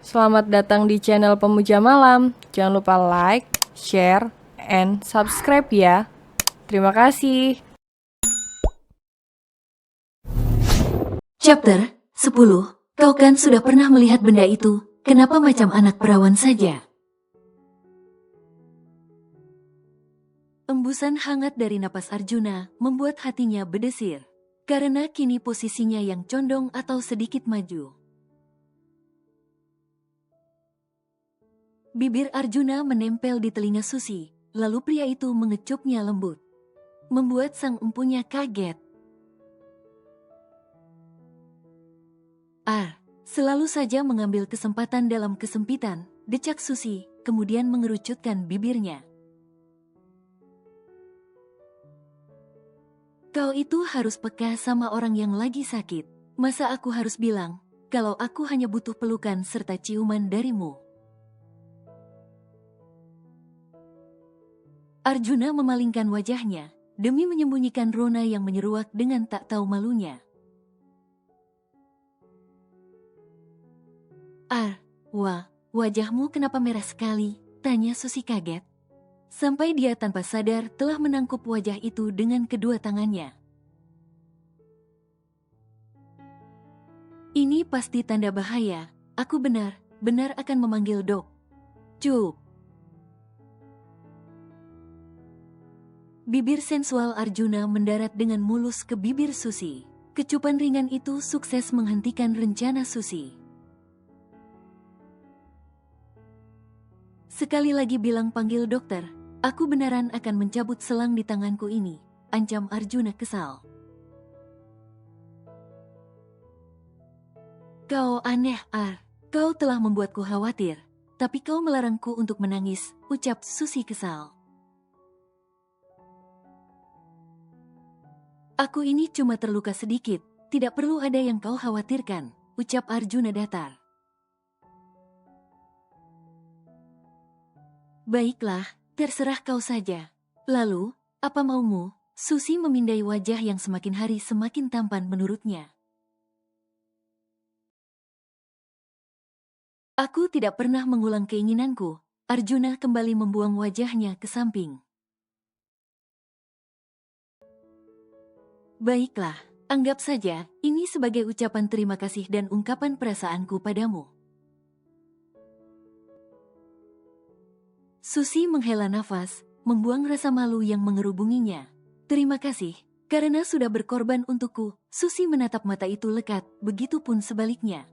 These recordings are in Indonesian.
Selamat datang di channel Pemuja Malam. Jangan lupa like, share, and subscribe ya. Terima kasih. Chapter 10. Kau kan sudah pernah melihat benda itu, kenapa macam anak perawan saja? Embusan hangat dari napas Arjuna membuat hatinya berdesir, karena kini posisinya yang condong atau sedikit maju. Bibir Arjuna menempel di telinga Susi, lalu pria itu mengecupnya lembut, membuat sang empunya kaget. Selalu saja mengambil kesempatan dalam kesempitan, decak Susi, kemudian mengerucutkan bibirnya. Kau itu harus peka sama orang yang lagi sakit. Masa aku harus bilang, kalau aku hanya butuh pelukan serta ciuman darimu? Arjuna memalingkan wajahnya, demi menyembunyikan rona yang menyeruak dengan tak tahu malunya. Wajahmu kenapa merah sekali? Tanya Susi kaget. Sampai dia tanpa sadar telah menangkup wajah itu dengan kedua tangannya. Ini pasti tanda bahaya. Aku benar akan memanggil dok. Cup. Bibir sensual Arjuna mendarat dengan mulus ke bibir Susi. Kecupan ringan itu sukses menghentikan rencana Susi. Sekali lagi bilang panggil dokter, aku beneran akan mencabut selang di tanganku ini, ancam Arjuna kesal. Kau aneh, Kau telah membuatku khawatir, tapi kau melarangku untuk menangis, ucap Susi kesal. Aku ini cuma terluka sedikit, tidak perlu ada yang kau khawatirkan, ucap Arjuna datar. Baiklah, terserah kau saja. Lalu, apa maumu? Susi memindai wajah yang semakin hari semakin tampan menurutnya. Aku tidak pernah mengulang keinginanku. Arjuna kembali membuang wajahnya ke samping. Baiklah, anggap saja ini sebagai ucapan terima kasih dan ungkapan perasaanku padamu. Susi menghela nafas, membuang rasa malu yang mengerubunginya. Terima kasih, karena sudah berkorban untukku. Susi menatap mata itu lekat, begitupun sebaliknya.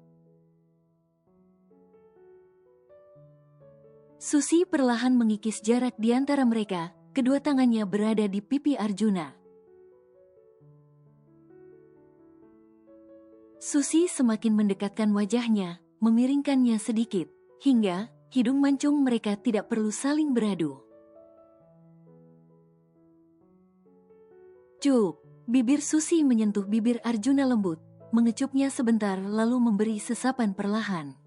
Susi perlahan mengikis jarak di antara mereka, kedua tangannya berada di pipi Arjuna. Susi semakin mendekatkan wajahnya, memiringkannya sedikit, hingga hidung mancung mereka tidak perlu saling beradu. Cup, bibir Susi menyentuh bibir Arjuna lembut, mengecupnya sebentar lalu memberi sesapan perlahan.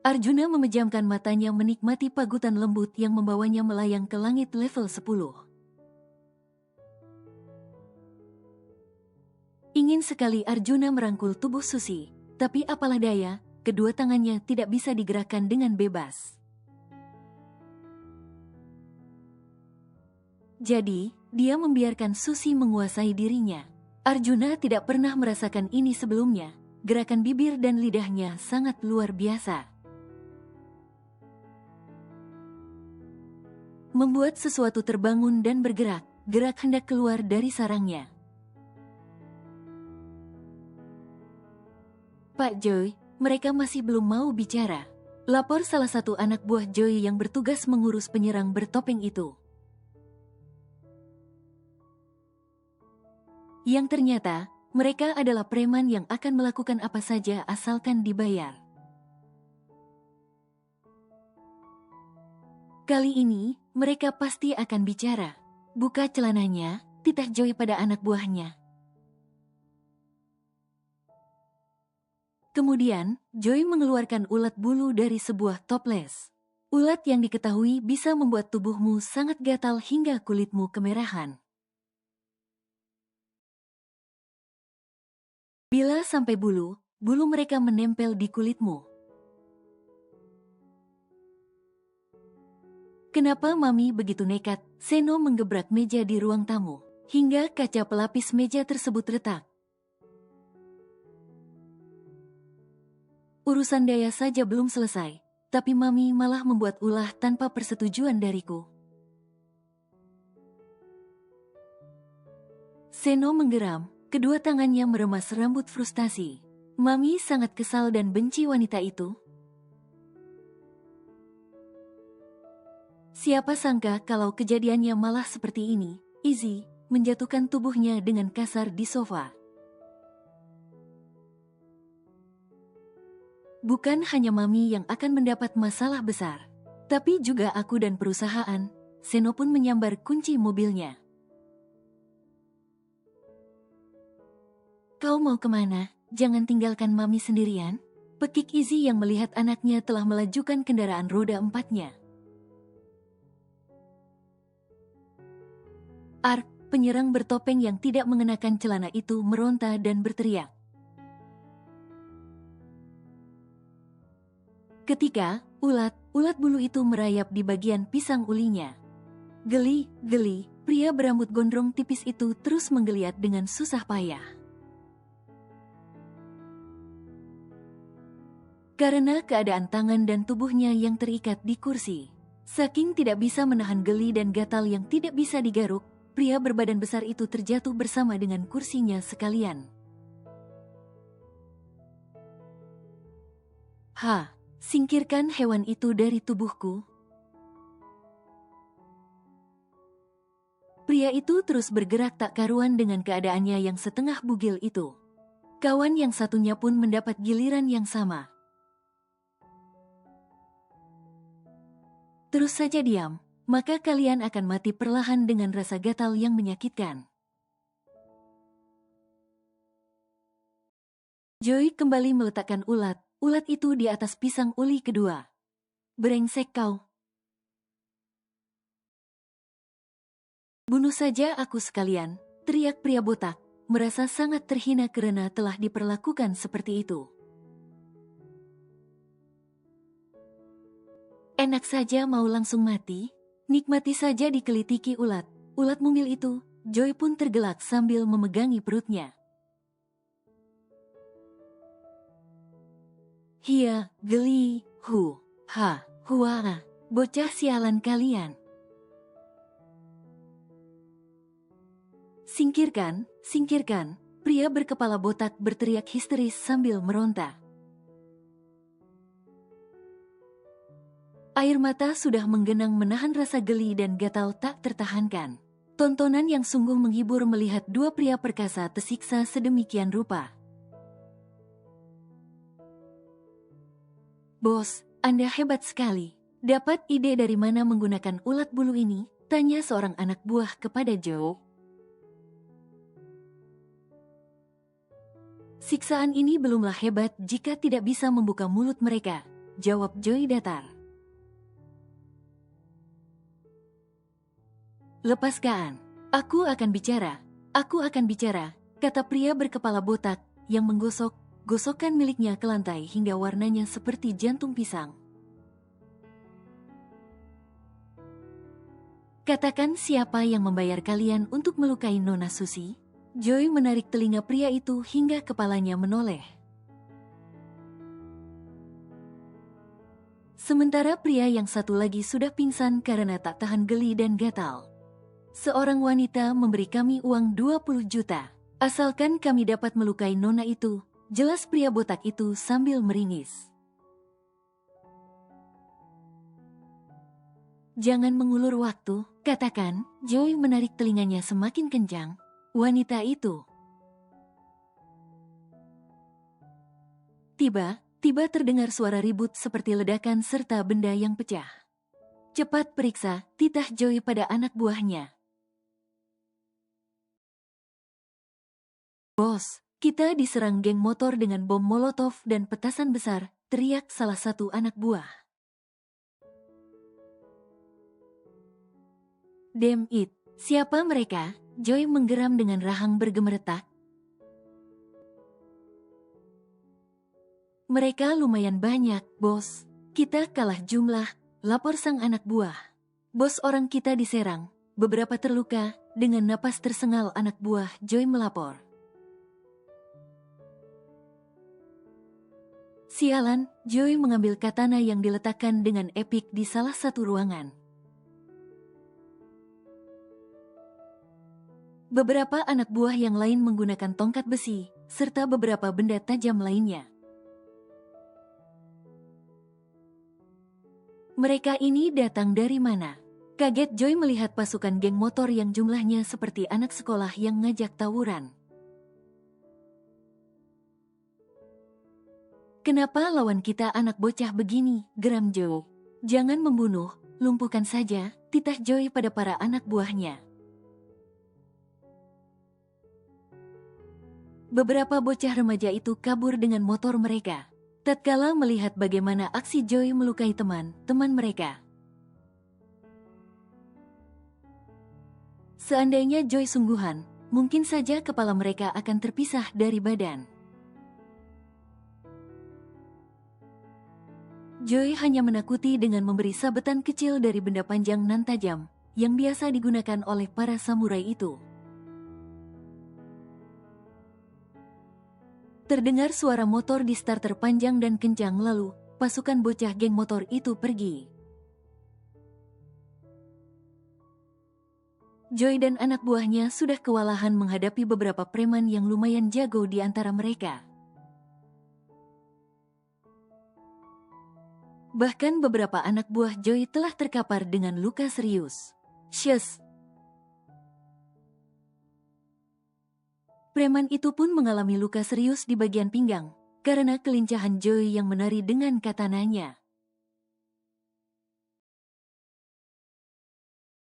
Arjuna memejamkan matanya menikmati pagutan lembut yang membawanya melayang ke langit level 10. Ingin sekali Arjuna merangkul tubuh Susi, tapi apalah daya, kedua tangannya tidak bisa digerakkan dengan bebas. Jadi, dia membiarkan Susi menguasai dirinya. Arjuna tidak pernah merasakan ini sebelumnya. Gerakan bibir dan lidahnya sangat luar biasa. Membuat sesuatu terbangun dan bergerak, gerak hendak keluar dari sarangnya. Pak Joy, mereka masih belum mau bicara. Lapor salah satu anak buah Joy yang bertugas mengurus penyerang bertopeng itu. Yang ternyata, mereka adalah preman yang akan melakukan apa saja asalkan dibayar. Kali ini, mereka pasti akan bicara. Buka celananya, titah Joy pada anak buahnya. Kemudian, Joy mengeluarkan ulat bulu dari sebuah toples. Ulat yang diketahui bisa membuat tubuhmu sangat gatal hingga kulitmu kemerahan. Bila sampai bulu mereka menempel di kulitmu. Kenapa Mami begitu nekat? Seno menggebrak meja di ruang tamu, hingga kaca pelapis meja tersebut retak. Urusan Daya saja belum selesai, tapi Mami malah membuat ulah tanpa persetujuan dariku. Seno menggeram, kedua tangannya meremas rambut frustasi. Mami sangat kesal dan benci wanita itu. Siapa sangka kalau kejadiannya malah seperti ini. Izzy menjatuhkan tubuhnya dengan kasar di sofa. Bukan hanya Mami yang akan mendapat masalah besar, tapi juga aku dan perusahaan. Seno pun menyambar kunci mobilnya. Kau mau kemana? Jangan tinggalkan Mami sendirian. Pekik Izzy yang melihat anaknya telah melajukan kendaraan roda 4-nya. Ark, penyerang bertopeng yang tidak mengenakan celana itu meronta dan berteriak. Ketika ulat bulu itu merayap di bagian pisang ulinya. Geli, pria berambut gondrong tipis itu terus menggeliat dengan susah payah. Karena keadaan tangan dan tubuhnya yang terikat di kursi. Saking tidak bisa menahan geli dan gatal yang tidak bisa digaruk, pria berbadan besar itu terjatuh bersama dengan kursinya sekalian. Singkirkan hewan itu dari tubuhku. Pria itu terus bergerak tak karuan dengan keadaannya yang setengah bugil itu. Kawan yang satunya pun mendapat giliran yang sama. Terus saja diam, maka kalian akan mati perlahan dengan rasa gatal yang menyakitkan. Joy kembali meletakkan ulat itu di atas pisang uli kedua. Brengsek kau. Bunuh saja aku sekalian, teriak pria botak, merasa sangat terhina karena telah diperlakukan seperti itu. Enak saja mau langsung mati, nikmati saja dikelitiki ulat mungil itu. Joy pun tergelak sambil memegangi perutnya. Hia, geli, bocah sialan kalian. Singkirkan, pria berkepala botak berteriak histeris sambil meronta. Air mata sudah menggenang menahan rasa geli dan gatal tak tertahankan. Tontonan yang sungguh menghibur melihat dua pria perkasa tersiksa sedemikian rupa. Bos, Anda hebat sekali. Dapat ide dari mana menggunakan ulat bulu ini? Tanya seorang anak buah kepada Joe. Siksaan ini belumlah hebat jika tidak bisa membuka mulut mereka, jawab Joy datar. Lepaskan. Aku akan bicara, kata pria berkepala botak yang menggosok-gosokkan miliknya ke lantai hingga warnanya seperti jantung pisang. Katakan siapa yang membayar kalian untuk melukai Nona Susi? Joy menarik telinga pria itu hingga kepalanya menoleh. Sementara pria yang satu lagi sudah pingsan karena tak tahan geli dan gatal. Seorang wanita memberi kami uang 20 juta. Asalkan kami dapat melukai Nona itu, jelas pria botak itu sambil meringis. Jangan mengulur waktu, katakan. Joy menarik telinganya semakin kencang. Wanita itu. Tiba terdengar suara ribut seperti ledakan serta benda yang pecah. Cepat periksa, titah Joy pada anak buahnya. Bos, kita diserang geng motor dengan bom molotov dan petasan besar, teriak salah satu anak buah. Damn it, siapa mereka? Joy menggeram dengan rahang bergemeretak. Mereka lumayan banyak, bos. Kita kalah jumlah, lapor sang anak buah. Bos, orang kita diserang, beberapa terluka, dengan napas tersengal anak buah Joy melapor. Sialan, Joy mengambil katana yang diletakkan dengan epik di salah satu ruangan. Beberapa anak buah yang lain menggunakan tongkat besi, serta beberapa benda tajam lainnya. Mereka ini datang dari mana? Kaget Joy melihat pasukan geng motor yang jumlahnya seperti anak sekolah yang ngajak tawuran. Kenapa lawan kita anak bocah begini? Geram Joy. Jangan membunuh, lumpuhkan saja, titah Joy pada para anak buahnya. Beberapa bocah remaja itu kabur dengan motor mereka. Tatkala melihat bagaimana aksi Joy melukai teman-teman mereka. Seandainya Joy sungguhan, mungkin saja kepala mereka akan terpisah dari badan. Joy hanya menakuti dengan memberi sabetan kecil dari benda panjang nan tajam, yang biasa digunakan oleh para samurai itu. Terdengar suara motor di starter panjang dan kencang, lalu pasukan bocah geng motor itu pergi. Joy dan anak buahnya sudah kewalahan menghadapi beberapa preman yang lumayan jago di antara mereka. Bahkan beberapa anak buah Joy telah terkapar dengan luka serius. Syes! Preman itu pun mengalami luka serius di bagian pinggang, karena kelincahan Joy yang menari dengan katananya.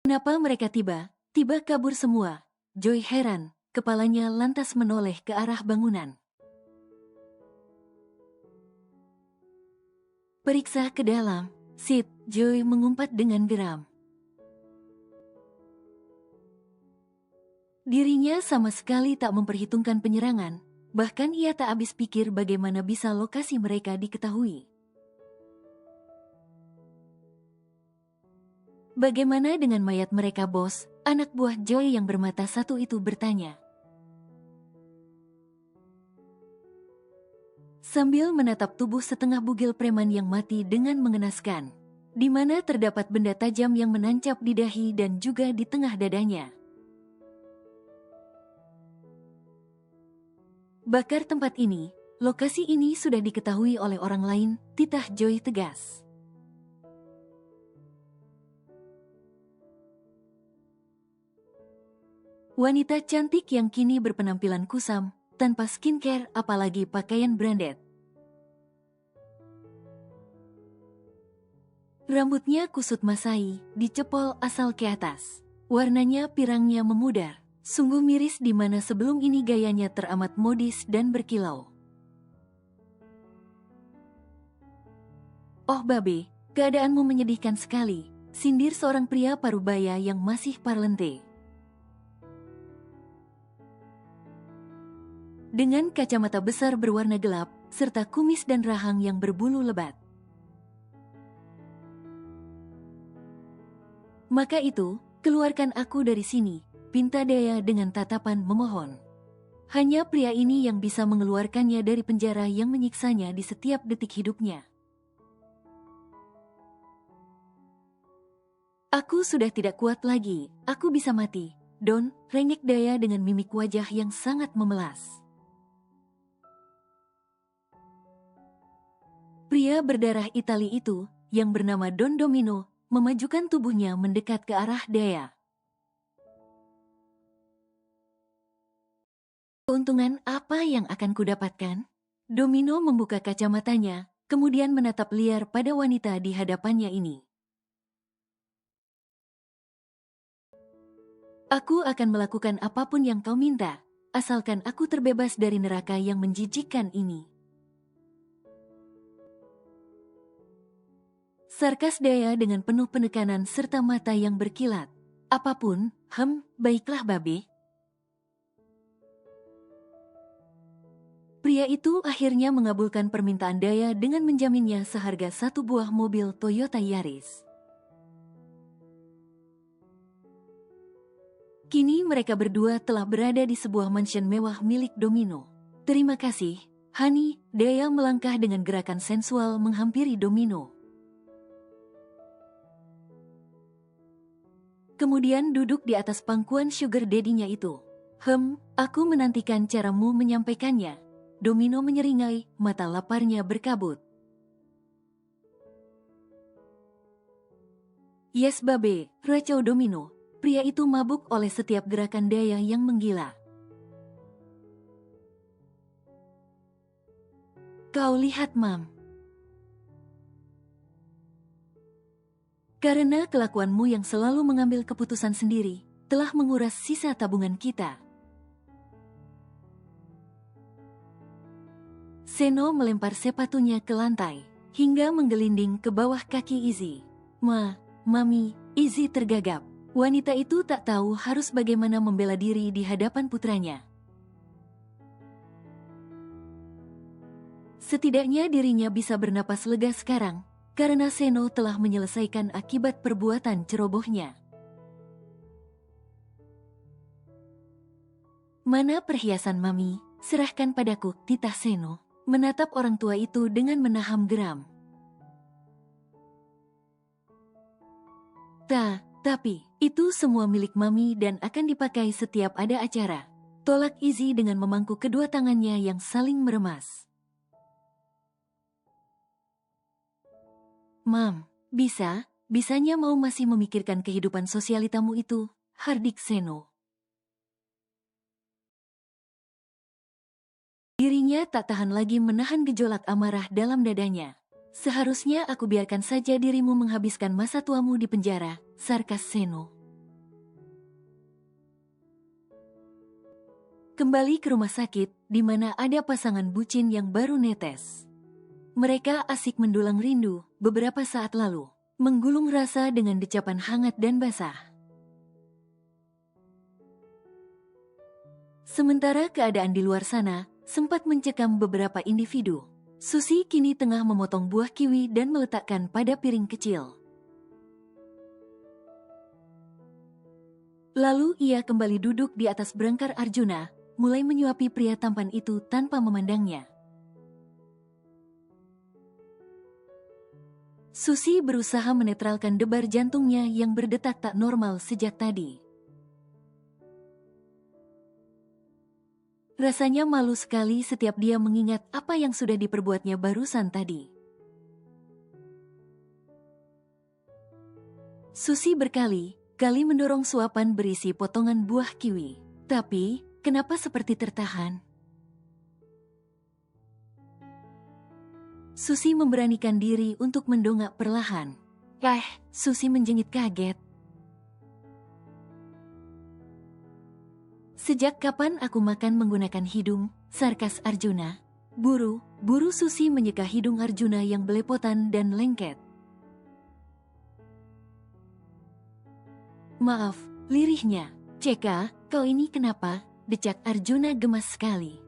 Kenapa mereka tiba kabur semua? Joy heran, kepalanya lantas menoleh ke arah bangunan. Periksa ke dalam, Sid, Joy mengumpat dengan geram. Dirinya sama sekali tak memperhitungkan penyerangan, bahkan ia tak habis pikir bagaimana bisa lokasi mereka diketahui. Bagaimana dengan mayat mereka, bos? Anak buah Joy yang bermata satu itu bertanya. Sambil menatap tubuh setengah bugil preman yang mati dengan mengenaskan, di mana terdapat benda tajam yang menancap di dahi dan juga di tengah dadanya. Bakar tempat ini, lokasi ini sudah diketahui oleh orang lain, titah Joy tegas. Wanita cantik yang kini berpenampilan kusam, tanpa skincare apalagi pakaian branded. Rambutnya kusut masai, dicepol asal ke atas. Warnanya pirangnya memudar. Sungguh miris di mana sebelum ini gayanya teramat modis dan berkilau. Oh babe, keadaanmu menyedihkan sekali, sindir seorang pria parubaya yang masih parlente. Dengan kacamata besar berwarna gelap, serta kumis dan rahang yang berbulu lebat. Maka itu, keluarkan aku dari sini, pinta Daya dengan tatapan memohon. Hanya pria ini yang bisa mengeluarkannya dari penjara yang menyiksanya di setiap detik hidupnya. Aku sudah tidak kuat lagi, aku bisa mati. Don, rengek Daya dengan mimik wajah yang sangat memelas. Pria berdarah Itali itu, yang bernama Don Domino, memajukan tubuhnya mendekat ke arah Daya. Keuntungan apa yang akan kudapatkan? Domino membuka kacamatanya, kemudian menatap liar pada wanita di hadapannya ini. Aku akan melakukan apapun yang kau minta, asalkan aku terbebas dari neraka yang menjijikkan ini. Sarkas Daya dengan penuh penekanan serta mata yang berkilat. Apapun, baiklah babe. Pria itu akhirnya mengabulkan permintaan Daya dengan menjaminnya seharga 1 buah mobil Toyota Yaris. Kini mereka berdua telah berada di sebuah mansion mewah milik Domino. Terima kasih, Honey. Daya melangkah dengan gerakan sensual menghampiri Domino. Kemudian duduk di atas pangkuan sugar daddy-nya itu. Aku menantikan caramu menyampaikannya. Domino menyeringai, mata laparnya berkabut. Yes babe, racau Domino. Pria itu mabuk oleh setiap gerakan Daya yang menggila. Kau lihat, Mam. Karena kelakuanmu yang selalu mengambil keputusan sendiri, telah menguras sisa tabungan kita. Seno melempar sepatunya ke lantai, hingga menggelinding ke bawah kaki Izzy. Mami, Izzy tergagap. Wanita itu tak tahu harus bagaimana membela diri di hadapan putranya. Setidaknya dirinya bisa bernapas lega sekarang, karena Seno telah menyelesaikan akibat perbuatan cerobohnya. Mana perhiasan Mami? Serahkan padaku, titah Seno. Menatap orang tua itu dengan menaham geram. Tapi, itu semua milik Mami dan akan dipakai setiap ada acara. Tolak Izzy dengan memangku kedua tangannya yang saling meremas. Mam, bisanya mau masih memikirkan kehidupan sosialitamu itu, hardik Seno. Dirinya tak tahan lagi menahan gejolak amarah dalam dadanya. Seharusnya aku biarkan saja dirimu menghabiskan masa tuamu di penjara, sarkas Seno. Kembali ke rumah sakit, di mana ada pasangan bucin yang baru netes. Mereka asik mendulang rindu, beberapa saat lalu, menggulung rasa dengan decapan hangat dan basah. Sementara keadaan di luar sana sempat mencekam beberapa individu. Susi kini tengah memotong buah kiwi dan meletakkan pada piring kecil. Lalu ia kembali duduk di atas berangkar Arjuna, mulai menyuapi pria tampan itu tanpa memandangnya. Susi berusaha menetralkan debar jantungnya yang berdetak tak normal sejak tadi. Rasanya malu sekali setiap dia mengingat apa yang sudah diperbuatnya barusan tadi. Susi berkali-kali mendorong suapan berisi potongan buah kiwi. Tapi, kenapa seperti tertahan? Susi memberanikan diri untuk mendongak perlahan. Susi menjengit kaget. Sejak kapan aku makan menggunakan hidung? Sarkas Arjuna. Buru Susi menyeka hidung Arjuna yang belepotan dan lengket. Maaf, lirihnya. Ceka, kau ini kenapa? Decak Arjuna gemas sekali.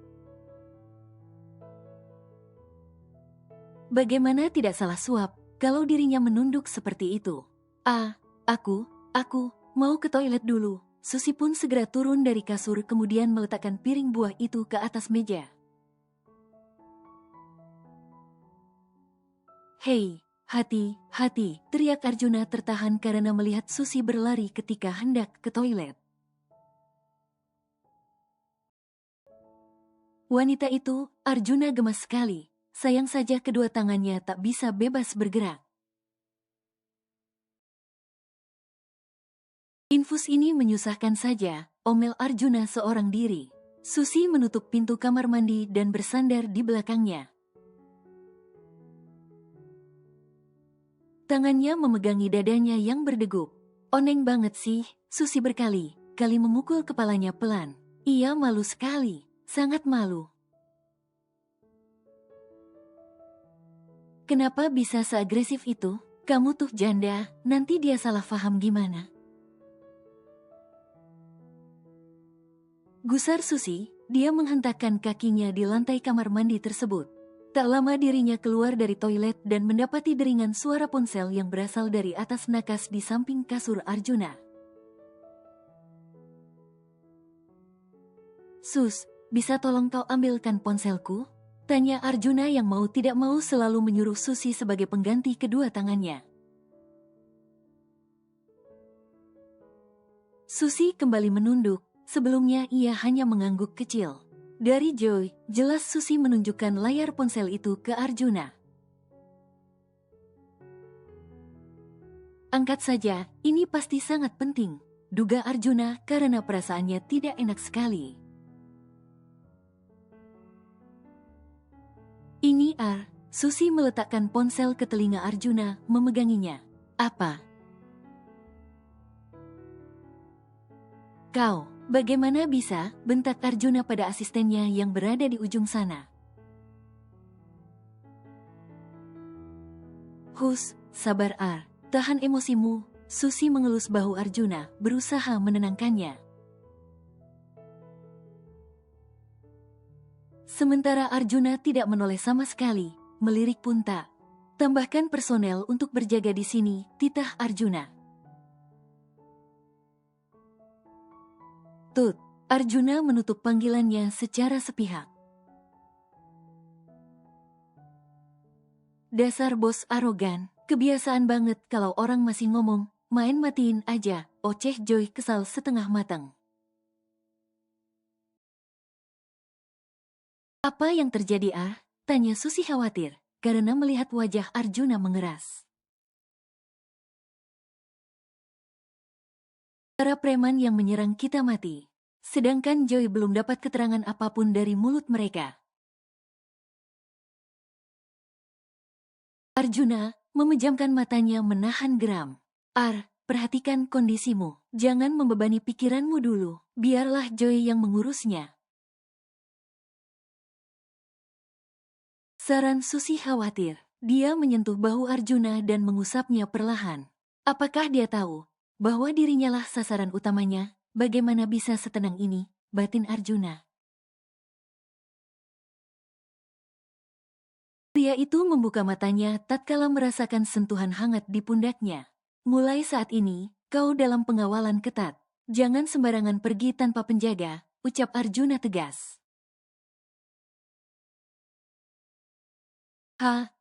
Bagaimana tidak salah suap kalau dirinya menunduk seperti itu? Aku mau ke toilet dulu. Susi pun segera turun dari kasur kemudian meletakkan piring buah itu ke atas meja. Hei, hati, teriak Arjuna tertahan karena melihat Susi berlari ketika hendak ke toilet. Wanita itu, Arjuna gemas sekali. Sayang saja kedua tangannya tak bisa bebas bergerak. Infus ini menyusahkan saja, omel Arjuna seorang diri. Susi menutup pintu kamar mandi dan bersandar di belakangnya. Tangannya memegangi dadanya yang berdegup. Oneng banget sih, Susi berkali-kali memukul kepalanya pelan. Ia malu sekali, sangat malu. Kenapa bisa seagresif itu? Kamu tuh janda, nanti dia salah paham gimana? Gusar Susi, Dia menghentakkan kakinya di lantai kamar mandi tersebut. Tak lama dirinya keluar dari toilet dan mendapati deringan suara ponsel yang berasal dari atas nakas di samping kasur Arjuna. "Sus, bisa tolong kau ambilkan ponselku?" tanya Arjuna yang mau tidak mau selalu menyuruh Susi sebagai pengganti kedua tangannya. Susi kembali menunduk, sebelumnya ia hanya mengangguk kecil. Dari Joy, jelas Susi menunjukkan layar ponsel itu ke Arjuna. "Angkat saja, ini pasti sangat penting," duga Arjuna karena perasaannya tidak enak sekali. "Ini Ar," Susi meletakkan ponsel ke telinga Arjuna, memeganginya. "Apa?" "Kau, bagaimana bisa?" bentak Arjuna pada asistennya yang berada di ujung sana. "Hus, sabar Ar, tahan emosimu," Susi mengelus bahu Arjuna, berusaha menenangkannya. Sementara Arjuna tidak menoleh sama sekali, melirik pun tak. "Tambahkan personel untuk berjaga di sini," titah Arjuna. "Tut," Arjuna menutup panggilannya secara sepihak. "Dasar bos arogan, kebiasaan banget kalau orang masih ngomong, main matiin aja," oceh Joy kesal setengah matang. "Apa yang terjadi Ar?" tanya Susi khawatir, karena melihat wajah Arjuna mengeras. "Para preman yang menyerang kita mati. Sedangkan Joy belum dapat keterangan apapun dari mulut mereka." Arjuna memejamkan matanya menahan geram. "Ar, perhatikan kondisimu. Jangan membebani pikiranmu dulu. Biarlah Joy yang mengurusnya." Saran Susi khawatir. Dia menyentuh bahu Arjuna dan mengusapnya perlahan. Apakah dia tahu bahwa dirinya lah sasaran utamanya? Bagaimana bisa setenang ini, batin Arjuna. Pria itu membuka matanya tatkala merasakan sentuhan hangat di pundaknya. "Mulai saat ini, kau dalam pengawalan ketat. Jangan sembarangan pergi tanpa penjaga," ucap Arjuna tegas.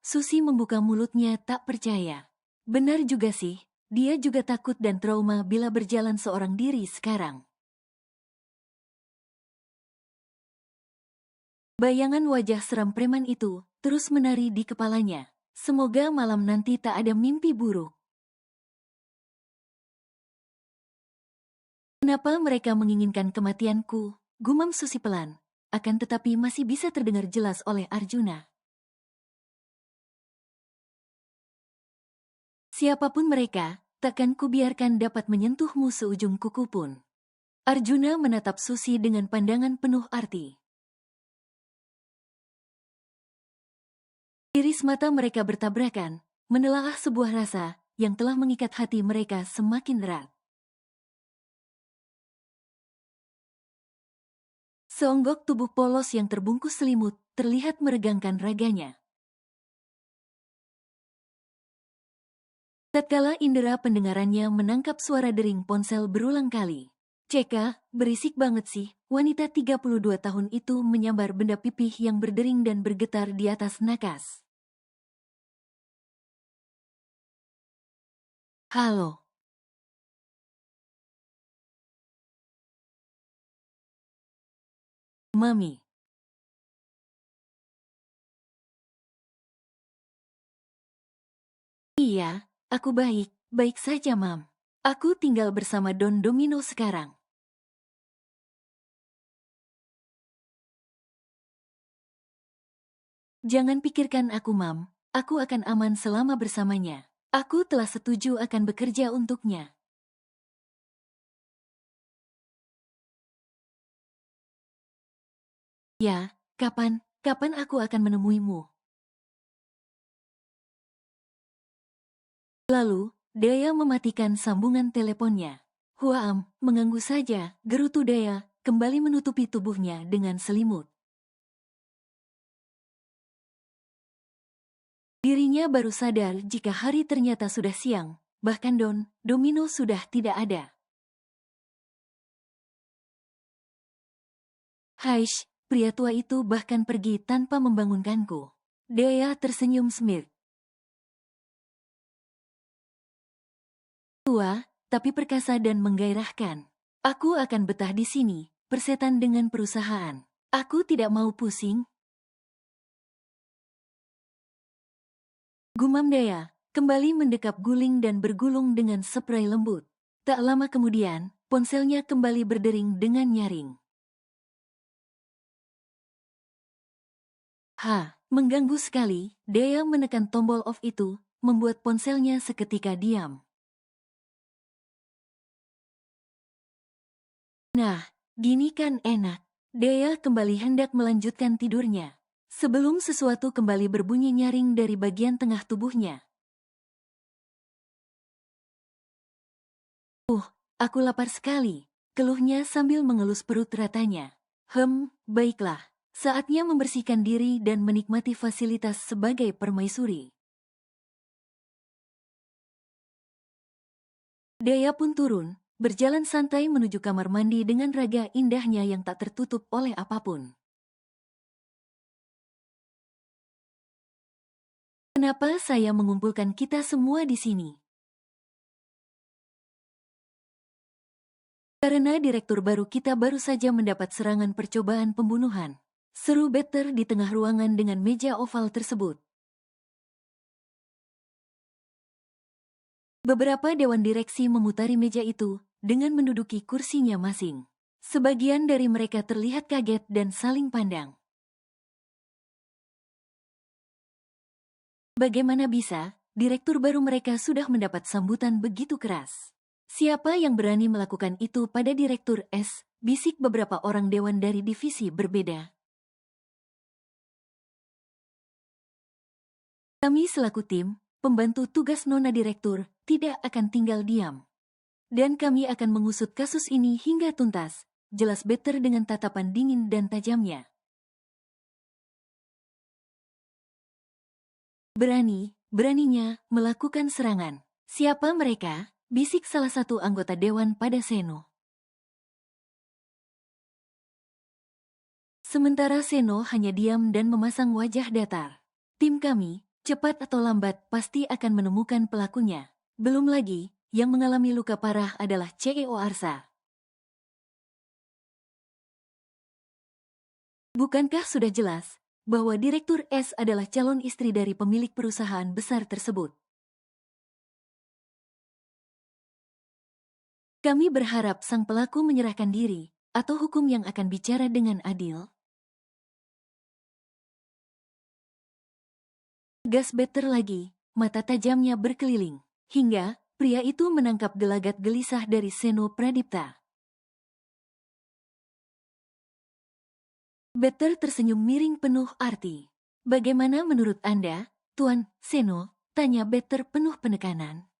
Susi membuka mulutnya tak percaya. Benar juga sih, dia juga takut dan trauma bila berjalan seorang diri sekarang. Bayangan wajah seram preman itu terus menari di kepalanya. Semoga malam nanti tak ada mimpi buruk. "Kenapa mereka menginginkan kematianku?" gumam Susi pelan, akan tetapi masih bisa terdengar jelas oleh Arjuna. "Siapapun mereka, takkan kubiarkan dapat menyentuhmu seujung kuku pun." Arjuna menatap Susi dengan pandangan penuh arti. Iris mata mereka bertabrakan, menelaah sebuah rasa yang telah mengikat hati mereka semakin erat. Seonggok tubuh polos yang terbungkus selimut terlihat meregangkan raganya. Tatkala indera pendengarannya menangkap suara dering ponsel berulang kali. "Ceka, berisik banget sih." Wanita 32 tahun itu menyambar benda pipih yang berdering dan bergetar di atas nakas. "Halo." "Mami." "Iya, aku baik, baik saja Mam. Aku tinggal bersama Don Domino sekarang." "Jangan pikirkan aku Mam, aku akan aman selama bersamanya. Aku telah setuju akan bekerja untuknya." "Ya, kapan aku akan menemuimu?" Lalu, Daya mematikan sambungan teleponnya. "Huam, mengganggu saja," gerutu Daya, kembali menutupi tubuhnya dengan selimut. Dirinya baru sadar jika hari ternyata sudah siang, bahkan Domino sudah tidak ada. Haish, pria tua itu bahkan pergi tanpa membangunkanku. Dea tersenyum smirk. Tua, tapi perkasa dan menggairahkan. Aku akan betah di sini, persetan dengan perusahaan. Aku tidak mau pusing. Gumam Dea, kembali mendekap guling dan bergulung dengan spray lembut. Tak lama kemudian, ponselnya kembali berdering dengan nyaring. Mengganggu sekali, Dea menekan tombol off itu, membuat ponselnya seketika diam. Nah, gini kan enak. Dea kembali hendak melanjutkan tidurnya. Sebelum sesuatu kembali berbunyi nyaring dari bagian tengah tubuhnya. Aku lapar sekali, keluhnya sambil mengelus perut ratanya. Baiklah. Saatnya membersihkan diri dan menikmati fasilitas sebagai permaisuri. Dea pun turun, berjalan santai menuju kamar mandi dengan raga indahnya yang tak tertutup oleh apapun. Kenapa saya mengumpulkan kita semua di sini? Karena direktur baru kita baru saja mendapat serangan percobaan pembunuhan. Seru Better di tengah ruangan dengan meja oval tersebut. Beberapa dewan direksi memutari meja itu dengan menduduki kursinya masing. Sebagian dari mereka terlihat kaget dan saling pandang. Bagaimana bisa, direktur baru mereka sudah mendapat sambutan begitu keras? Siapa yang berani melakukan itu pada Direktur S? Bisik beberapa orang dewan dari divisi berbeda. Kami selaku tim, pembantu tugas Nona Direktur, tidak akan tinggal diam. Dan kami akan mengusut kasus ini hingga tuntas, jelas Better dengan tatapan dingin dan tajamnya. Beraninya melakukan serangan. Siapa mereka? Bisik salah satu anggota dewan pada Seno. Sementara Seno hanya diam dan memasang wajah datar. Tim kami, cepat atau lambat pasti akan menemukan pelakunya. Belum lagi, yang mengalami luka parah adalah CEO Arsa. Bukankah sudah jelas bahwa Direktur S adalah calon istri dari pemilik perusahaan besar tersebut? Kami berharap sang pelaku menyerahkan diri, atau hukum yang akan bicara dengan adil. Gas Better lagi, mata tajamnya berkeliling, hingga pria itu menangkap gelagat gelisah dari Seno Pradipta. Better tersenyum miring penuh arti. Bagaimana menurut Anda, Tuan Seno? Tanya Better penuh penekanan.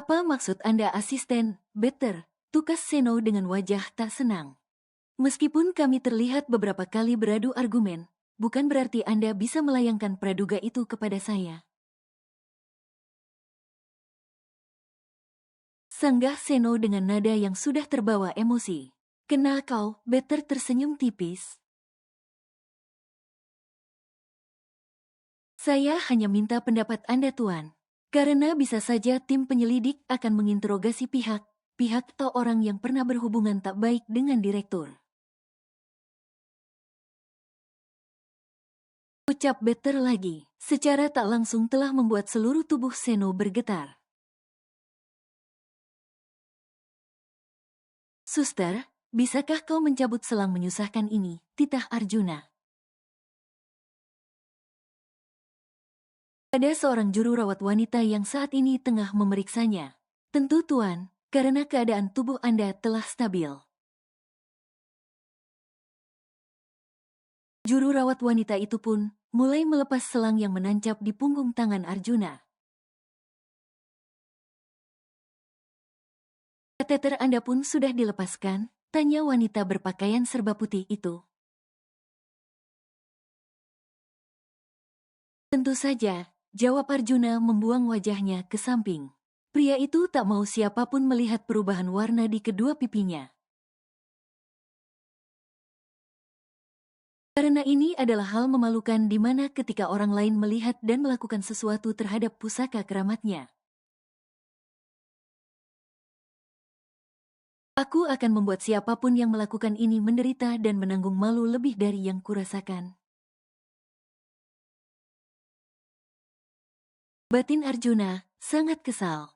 Apa maksud Anda asisten, Better? Tukas Seno dengan wajah tak senang. Meskipun kami terlihat beberapa kali beradu argumen, bukan berarti Anda bisa melayangkan praduga itu kepada saya. Sanggah Seno dengan nada yang sudah terbawa emosi. Kena kau, Better tersenyum tipis. Saya hanya minta pendapat Anda, Tuan. Karena bisa saja tim penyelidik akan menginterogasi pihak atau orang yang pernah berhubungan tak baik dengan direktur. Ucap Better lagi, secara tak langsung telah membuat seluruh tubuh Seno bergetar. Suster, bisakah kau mencabut selang menyusahkan ini? Titah Arjuna. Ada seorang juru rawat wanita yang saat ini tengah memeriksanya. Tentu Tuan, karena keadaan tubuh Anda telah stabil. Juru rawat wanita itu pun mulai melepas selang yang menancap di punggung tangan Arjuna. Kateter Anda pun sudah dilepaskan? Tanya wanita berpakaian serba putih itu. Tentu saja, jawab Arjuna membuang wajahnya ke samping. Pria itu tak mau siapapun melihat perubahan warna di kedua pipinya. Karena ini adalah hal memalukan di mana ketika orang lain melihat dan melakukan sesuatu terhadap pusaka keramatnya. Aku akan membuat siapapun yang melakukan ini menderita dan menanggung malu lebih dari yang kurasakan. Batin Arjuna sangat kesal.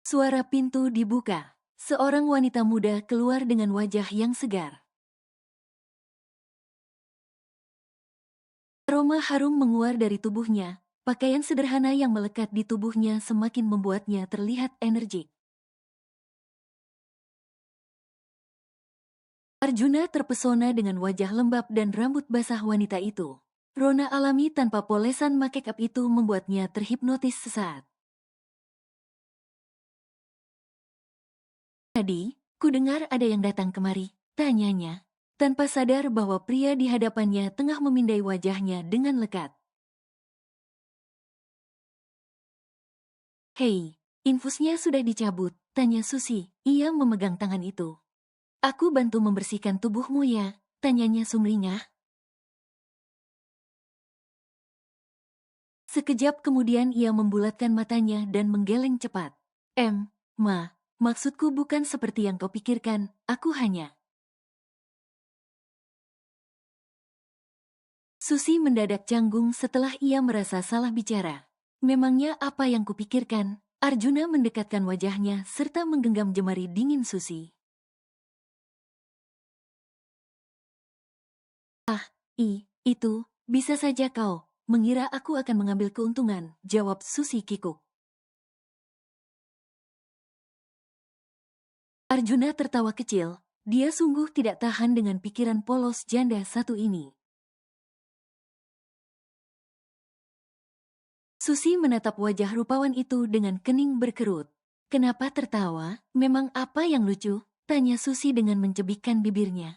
Suara pintu dibuka. Seorang wanita muda keluar dengan wajah yang segar. Aroma harum menguar dari tubuhnya. Pakaian sederhana yang melekat di tubuhnya semakin membuatnya terlihat energik. Arjuna terpesona dengan wajah lembab dan rambut basah wanita itu. Rona alami tanpa polesan make-up itu membuatnya terhipnotis sesaat. Tadi, ku dengar ada yang datang kemari, tanyanya, tanpa sadar bahwa pria di hadapannya tengah memindai wajahnya dengan lekat. Hei, infusnya sudah dicabut, tanya Susi. Ia memegang tangan itu. Aku bantu membersihkan tubuhmu ya, tanyanya sumringah. Sekejap kemudian ia membulatkan matanya dan menggeleng cepat. Maksudku bukan seperti yang kau pikirkan, aku hanya... Susi mendadak canggung setelah ia merasa salah bicara. Memangnya apa yang kupikirkan? Arjuna mendekatkan wajahnya serta menggenggam jemari dingin Susi. Itu, bisa saja kau mengira aku akan mengambil keuntungan, jawab Susi kikuk. Arjuna tertawa kecil, dia sungguh tidak tahan dengan pikiran polos janda satu ini. Susi menatap wajah rupawan itu dengan kening berkerut. Kenapa tertawa? Memang apa yang lucu? Tanya Susi dengan mencebikkan bibirnya.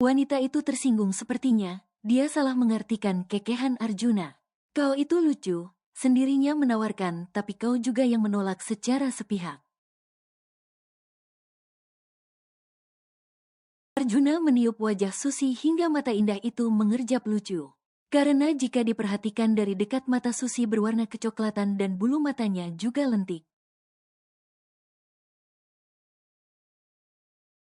Wanita itu tersinggung sepertinya, dia salah mengartikan kekehan Arjuna. Kau itu lucu, sendirinya menawarkan tapi kau juga yang menolak secara sepihak. Arjuna meniup wajah Susi hingga mata indah itu mengerjap lucu. Karena jika diperhatikan dari dekat mata Susi berwarna kecoklatan dan bulu matanya juga lentik.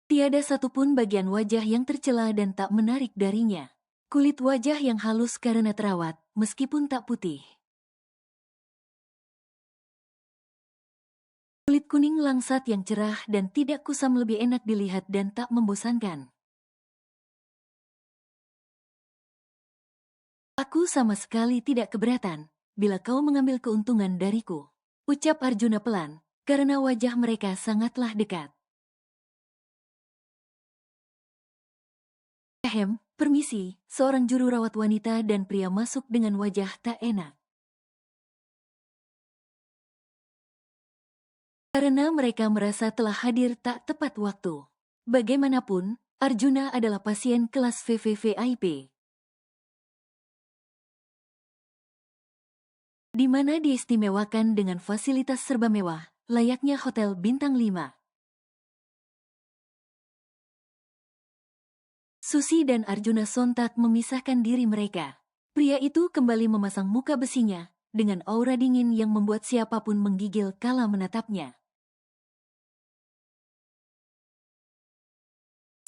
Tiada satupun bagian wajah yang tercela dan tak menarik darinya. Kulit wajah yang halus karena terawat, meskipun tak putih. Kulit kuning langsat yang cerah dan tidak kusam lebih enak dilihat dan tak membosankan. Aku sama sekali tidak keberatan, bila kau mengambil keuntungan dariku. Ucap Arjuna pelan, karena wajah mereka sangatlah dekat. Permisi, seorang juru rawat wanita dan pria masuk dengan wajah tak enak. Karena mereka merasa telah hadir tak tepat waktu. Bagaimanapun, Arjuna adalah pasien kelas VVVIP. Di mana diistimewakan dengan fasilitas serba mewah, layaknya hotel bintang 5. Susi dan Arjuna sontak memisahkan diri mereka. Pria itu kembali memasang muka besinya, dengan aura dingin yang membuat siapapun menggigil kala menatapnya.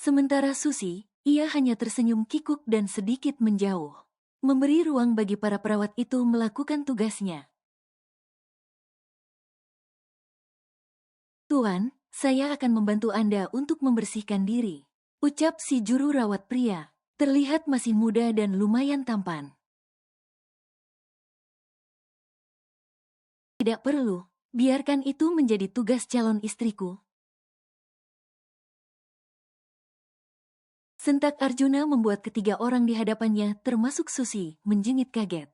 Sementara Susi, ia hanya tersenyum kikuk dan sedikit menjauh. Memberi ruang bagi para perawat itu melakukan tugasnya. Tuan, saya akan membantu Anda untuk membersihkan diri. Ucap si juru rawat pria, terlihat masih muda dan lumayan tampan. Tidak perlu, biarkan itu menjadi tugas calon istriku. Sentak Arjuna membuat ketiga orang di hadapannya, termasuk Susi, menjengit kaget.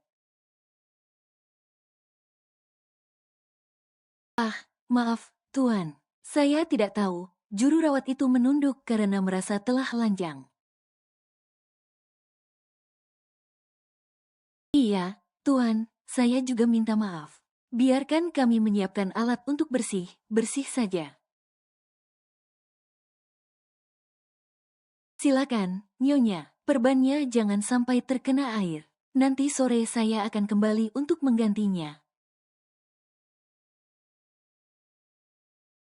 Maaf, Tuan. Saya tidak tahu. Juru rawat itu menunduk karena merasa telah lanjang. Iya, Tuan, saya juga minta maaf. Biarkan kami menyiapkan alat untuk bersih, bersih saja. Silakan, Nyonya, perbannya jangan sampai terkena air. Nanti sore saya akan kembali untuk menggantinya.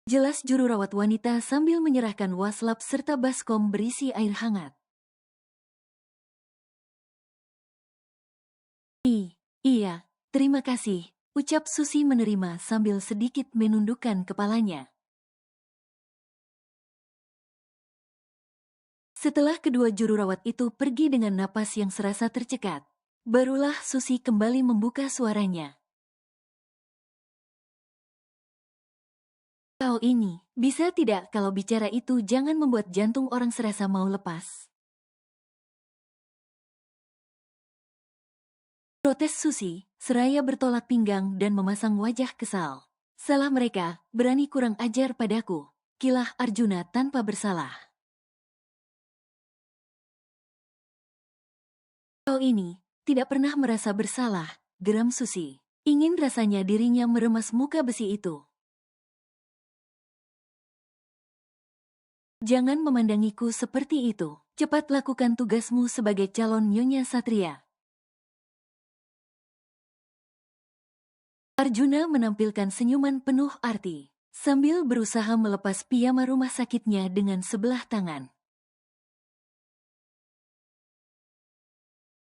Jelas juru rawat wanita sambil menyerahkan waslap serta baskom berisi air hangat. Iya, terima kasih, ucap Susi menerima sambil sedikit menundukkan kepalanya. Setelah kedua juru rawat itu pergi dengan napas yang serasa tercekat, barulah Susi kembali membuka suaranya. Kau ini, bisa tidak kalau bicara itu jangan membuat jantung orang serasa mau lepas. Protes Susi, seraya bertolak pinggang dan memasang wajah kesal. Salah mereka, berani kurang ajar padaku. Kilah Arjuna tanpa bersalah. Kau ini, tidak pernah merasa bersalah, geram Susi. Ingin rasanya dirinya meremas muka besi itu. Jangan memandangiku seperti itu. Cepat lakukan tugasmu sebagai calon Nyonya Satria. Arjuna menampilkan senyuman penuh arti, sambil berusaha melepas piyama rumah sakitnya dengan sebelah tangan.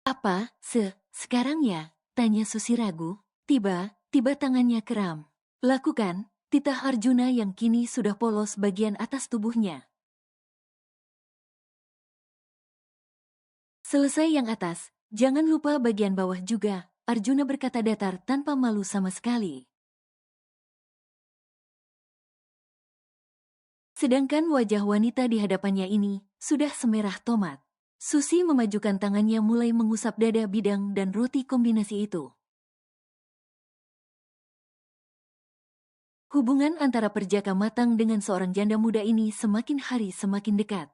Apa, sekarang ya? Tanya Susi ragu. Tiba tangannya kram. Lakukan, titah Arjuna yang kini sudah polos bagian atas tubuhnya. Selesai yang atas, jangan lupa bagian bawah juga, Arjuna berkata datar tanpa malu sama sekali. Sedangkan wajah wanita di hadapannya ini sudah semerah tomat. Susi memajukan tangannya mulai mengusap dada bidang dan roti kombinasi itu. Hubungan antara perjaka matang dengan seorang janda muda ini semakin hari semakin dekat.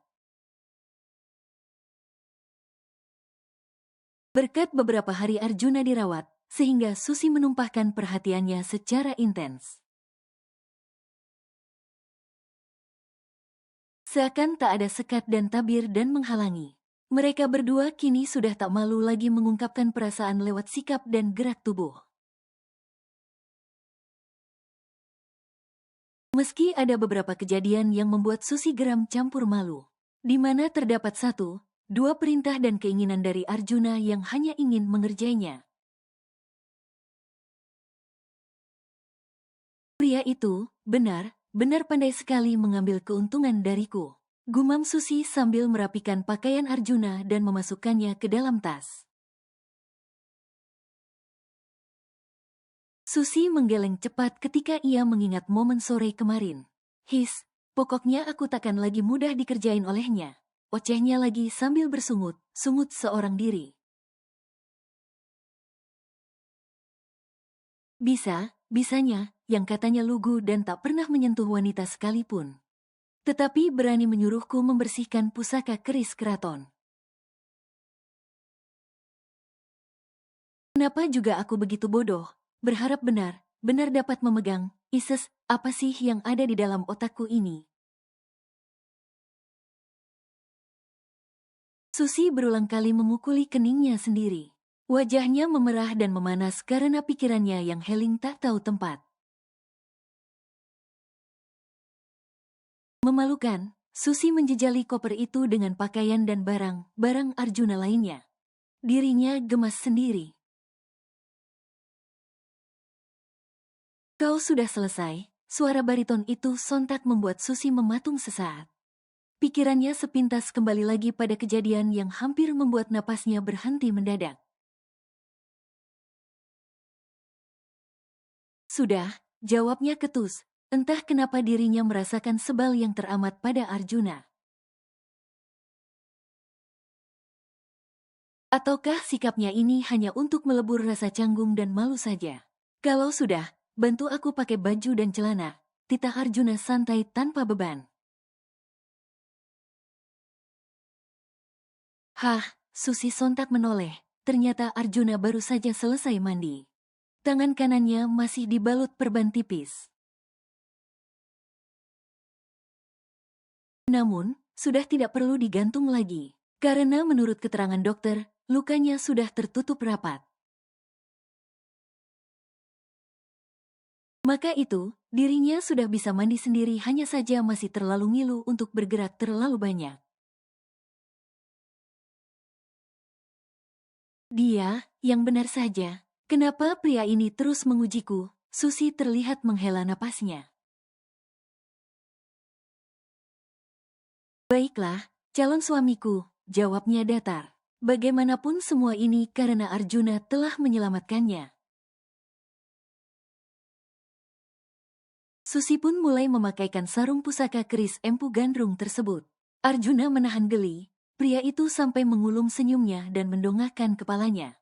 Berkat beberapa hari Arjuna dirawat, sehingga Susi menumpahkan perhatiannya secara intens. Seakan tak ada sekat dan tabir dan menghalangi. Mereka berdua kini sudah tak malu lagi mengungkapkan perasaan lewat sikap dan gerak tubuh. Meski ada beberapa kejadian yang membuat Susi geram campur malu, di mana terdapat dua perintah dan keinginan dari Arjuna yang hanya ingin mengerjainya. Pria itu, benar pandai sekali mengambil keuntungan dariku. Gumam Susi sambil merapikan pakaian Arjuna dan memasukkannya ke dalam tas. Susi menggeleng cepat ketika ia mengingat momen sore kemarin. Pokoknya aku takkan lagi mudah dikerjain olehnya. Ocehnya lagi sambil sungut seorang diri. Bisanya, yang katanya lugu dan tak pernah menyentuh wanita sekalipun. Tetapi berani menyuruhku membersihkan pusaka keris keraton. Kenapa juga aku begitu bodoh, berharap benar dapat memegang, apa sih yang ada di dalam otakku ini? Susi berulang kali memukuli keningnya sendiri. Wajahnya memerah dan memanas karena pikirannya yang heling tak tahu tempat. Memalukan, Susi menjejali koper itu dengan pakaian dan barang Arjuna lainnya. Dirinya gemas sendiri. Kau sudah selesai, suara bariton itu sontak membuat Susi mematung sesaat. Pikirannya sepintas kembali lagi pada kejadian yang hampir membuat napasnya berhenti mendadak. Sudah, jawabnya ketus, entah kenapa dirinya merasakan sebal yang teramat pada Arjuna. Ataukah sikapnya ini hanya untuk melebur rasa canggung dan malu saja? Kalau sudah, bantu aku pakai baju dan celana. Titah Arjuna santai tanpa beban. Hah, Susi sontak menoleh. Ternyata Arjuna baru saja selesai mandi. Tangan kanannya masih dibalut perban tipis. Namun, sudah tidak perlu digantung lagi. Karena menurut keterangan dokter, lukanya sudah tertutup rapat. Maka itu, dirinya sudah bisa mandi sendiri, hanya saja masih terlalu ngilu untuk bergerak terlalu banyak. Dia, yang benar saja. Kenapa pria ini terus mengujiku? Susi terlihat menghela napasnya. Baiklah, calon suamiku, jawabnya datar. Bagaimanapun semua ini karena Arjuna telah menyelamatkannya. Susi pun mulai memakaikan sarung pusaka keris empu gandrung tersebut. Arjuna menahan geli, pria itu sampai mengulum senyumnya dan mendongakkan kepalanya.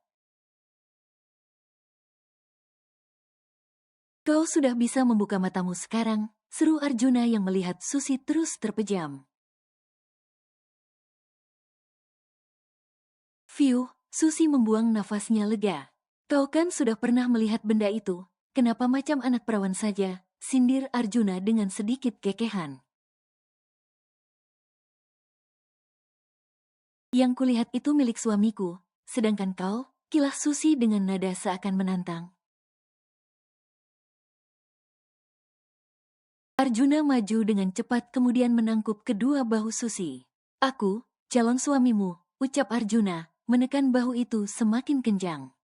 Kau sudah bisa membuka matamu sekarang, seru Arjuna yang melihat Susi terus terpejam. Fiuh, Susi membuang nafasnya lega. Kau kan sudah pernah melihat benda itu, kenapa macam anak perawan saja, sindir Arjuna dengan sedikit kekehan. Yang kulihat itu milik suamiku, sedangkan kau, kilah Susi dengan nada seakan menantang. Arjuna maju dengan cepat kemudian menangkup kedua bahu Susi. Aku, calon suamimu, ucap Arjuna, menekan bahu itu semakin kencang.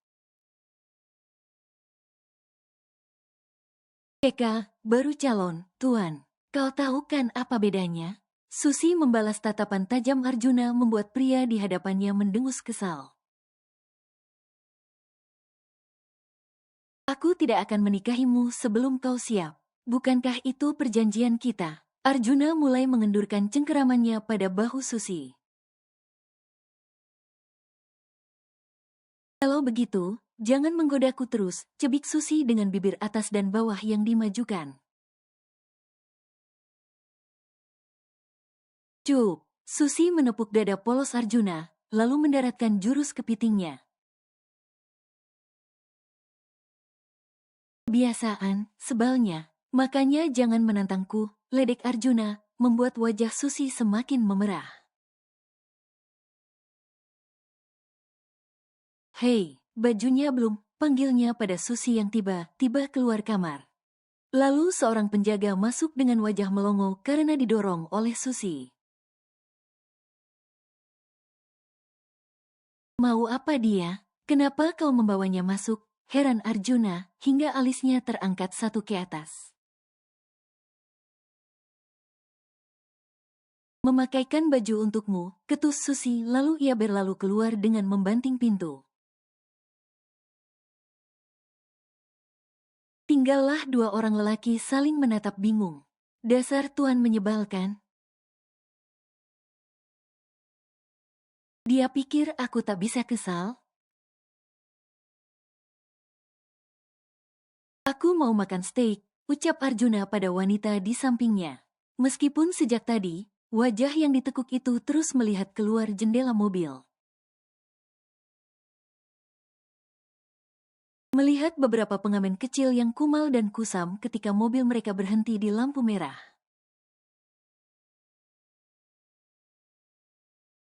Eka, baru calon, Tuan. Kau tahu kan apa bedanya? Susi membalas tatapan tajam Arjuna membuat pria di hadapannya mendengus kesal. Aku tidak akan menikahimu sebelum kau siap. Bukankah itu perjanjian kita? Arjuna mulai mengendurkan cengkeramannya pada bahu Susi. Kalau begitu, jangan menggodaku terus, cebik Susi dengan bibir atas dan bawah yang dimajukan. Cup, Susi menepuk dada polos Arjuna, lalu mendaratkan jurus kepitingnya. Kebiasaan, sebalnya, makanya jangan menantangku, ledek Arjuna, membuat wajah Susi semakin memerah. Hei, bajunya belum, panggilnya pada Susi yang tiba-tiba keluar kamar. Lalu seorang penjaga masuk dengan wajah melongo karena didorong oleh Susi. Mau apa dia? Kenapa kau membawanya masuk? Heran Arjuna, hingga alisnya terangkat satu ke atas. Memakaikan baju untukmu, ketus Susi, lalu ia berlalu keluar dengan membanting pintu. Tinggallah dua orang lelaki saling menatap bingung. Dasar tuan menyebalkan. Dia pikir aku tak bisa kesal? Aku mau makan steak, ucap Arjuna pada wanita di sampingnya. Meskipun sejak tadi, wajah yang ditekuk itu terus melihat keluar jendela mobil. Melihat beberapa pengamen kecil yang kumal dan kusam ketika mobil mereka berhenti di lampu merah.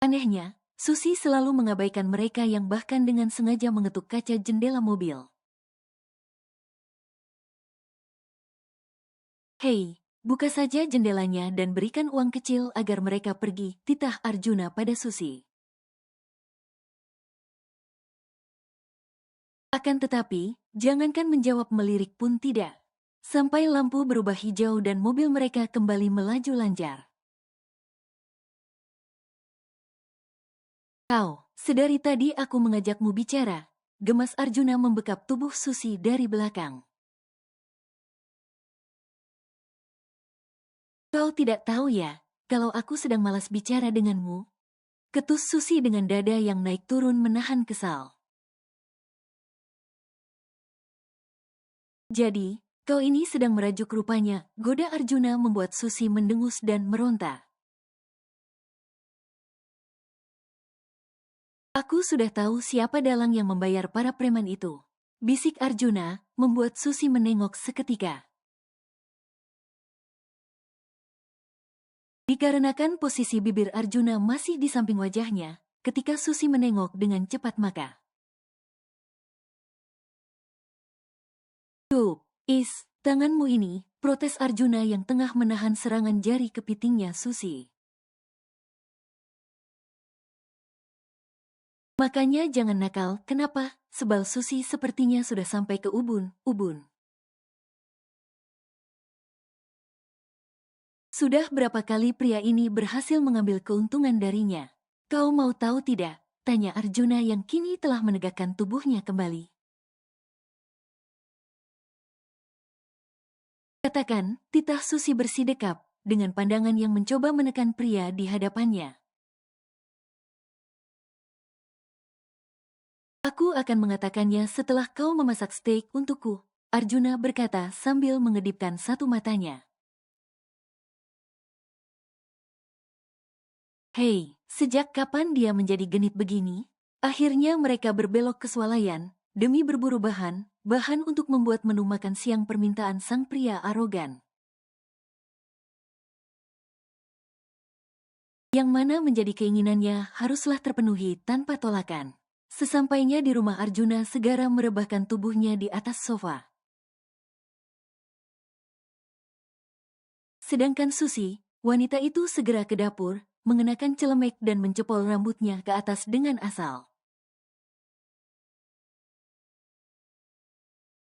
Anehnya, Susi selalu mengabaikan mereka yang bahkan dengan sengaja mengetuk kaca jendela mobil. Hei, buka saja jendelanya dan berikan uang kecil agar mereka pergi, titah Arjuna pada Susi. Akan tetapi, jangankan menjawab melirik pun tidak. Sampai lampu berubah hijau dan mobil mereka kembali melaju lancar. Kau, sedari tadi aku mengajakmu bicara. Gemas Arjuna membekap tubuh Susi dari belakang. Kau tidak tahu ya, kalau aku sedang malas bicara denganmu. Ketus Susi dengan dada yang naik turun menahan kesal. Jadi, kau ini sedang merajuk rupanya, goda Arjuna membuat Susi mendengus dan meronta. Aku sudah tahu siapa dalang yang membayar para preman itu. Bisik Arjuna, membuat Susi menengok seketika. Dikarenakan posisi bibir Arjuna masih di samping wajahnya, ketika Susi menengok dengan cepat maka. Tuh, tanganmu ini, protes Arjuna yang tengah menahan serangan jari kepitingnya Susi. Makanya jangan nakal, kenapa? Sebal Susi sepertinya sudah sampai ke ubun-ubun. Sudah berapa kali pria ini berhasil mengambil keuntungan darinya? Kau mau tahu tidak? Tanya Arjuna yang kini telah menegakkan tubuhnya kembali. Katakan, titah Susi bersidekap, dengan pandangan yang mencoba menekan pria di hadapannya. Aku akan mengatakannya setelah kau memasak steak untukku, Arjuna berkata sambil mengedipkan satu matanya. Hei, sejak kapan dia menjadi genit begini? Akhirnya mereka berbelok ke swalayan, demi berburu bahan untuk membuat menu makan siang permintaan sang pria arogan. Yang mana menjadi keinginannya haruslah terpenuhi tanpa tolakan. Sesampainya di rumah Arjuna segera merebahkan tubuhnya di atas sofa. Sedangkan Susi, wanita itu segera ke dapur, mengenakan celemek dan mencepol rambutnya ke atas dengan asal.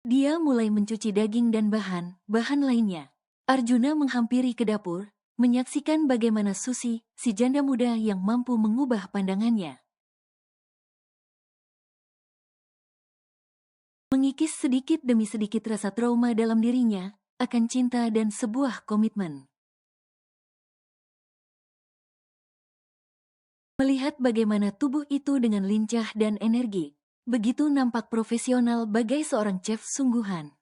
Dia mulai mencuci daging dan bahan lainnya. Arjuna menghampiri ke dapur, menyaksikan bagaimana Susi, si janda muda yang mampu mengubah pandangannya. Mengikis sedikit demi sedikit rasa trauma dalam dirinya, akan cinta dan sebuah komitmen. Melihat bagaimana tubuh itu dengan lincah dan energi, begitu nampak profesional bagai seorang chef sungguhan.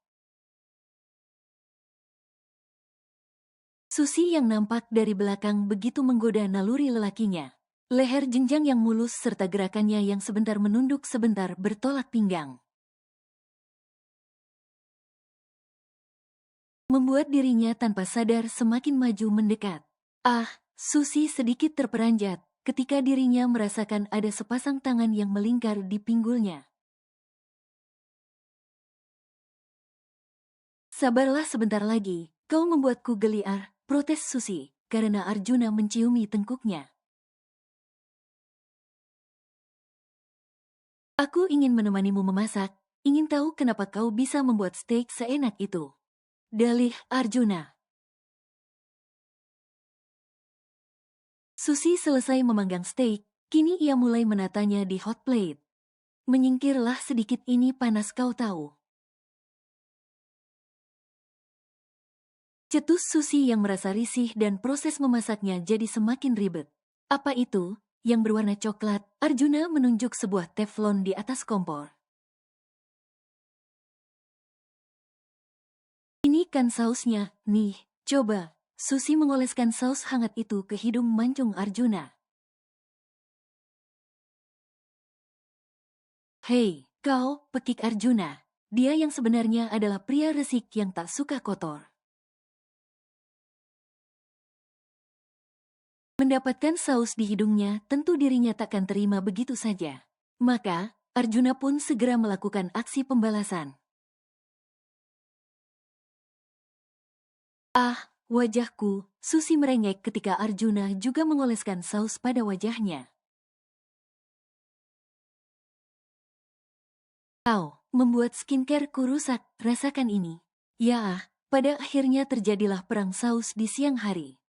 Susi yang nampak dari belakang begitu menggoda naluri lelakinya. Leher jenjang yang mulus serta gerakannya yang sebentar menunduk sebentar bertolak pinggang. Membuat dirinya tanpa sadar semakin maju mendekat. Susi sedikit terperanjat ketika dirinya merasakan ada sepasang tangan yang melingkar di pinggulnya. Sabarlah sebentar lagi, kau membuatku geliar, protes Susi, karena Arjuna menciumi tengkuknya. Aku ingin menemanimu memasak, ingin tahu kenapa kau bisa membuat steak seenak itu. Dalih Arjuna. Susi selesai memanggang steak, kini ia mulai menatanya di hot plate. Menyingkirlah sedikit, ini panas kau tahu. Cetus Susi yang merasa risih dan proses memasaknya jadi semakin ribet. Apa itu? Yang berwarna coklat, Arjuna menunjuk sebuah teflon di atas kompor. Ini kan sausnya, nih, coba. Susi mengoleskan saus hangat itu ke hidung mancung Arjuna. Hei, kau, pekik Arjuna. Dia yang sebenarnya adalah pria resik yang tak suka kotor. Mendapatkan saus di hidungnya, tentu dirinya takkan terima begitu saja. Maka, Arjuna pun segera melakukan aksi pembalasan. Wajahku, Susi merengek ketika Arjuna juga mengoleskan saus pada wajahnya. Membuat skincareku rusak, rasakan ini. Ya, pada akhirnya terjadilah perang saus di siang hari.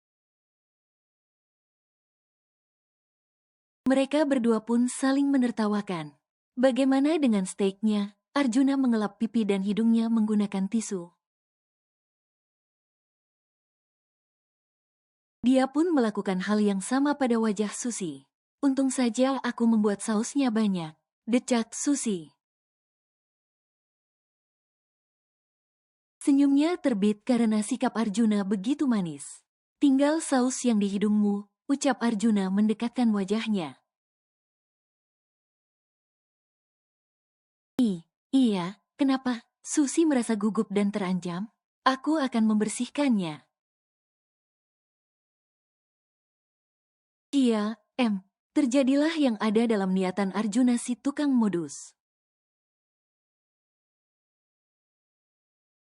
Mereka berdua pun saling menertawakan. Bagaimana dengan steaknya? Arjuna mengelap pipi dan hidungnya menggunakan tisu. Dia pun melakukan hal yang sama pada wajah Susi. untung saja aku membuat sausnya banyak, decak Susi. Senyumnya terbit karena sikap Arjuna begitu manis. Tinggal saus yang di hidungmu, ucap Arjuna mendekatkan wajahnya. Iya, kenapa? Susi merasa gugup dan terancam. Aku akan membersihkannya. Iya, terjadilah yang ada dalam niatan Arjuna si tukang modus.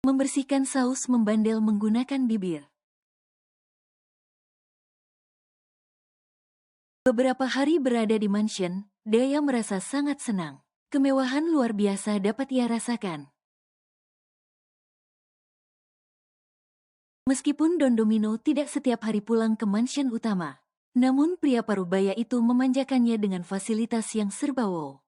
Membersihkan saus membandel menggunakan bibir. Beberapa hari berada di mansion, Daya merasa sangat senang. Kemewahan luar biasa dapat ia rasakan. Meskipun Don Domino tidak setiap hari pulang ke mansion utama, namun pria parubaya itu memanjakannya dengan fasilitas yang serba wow.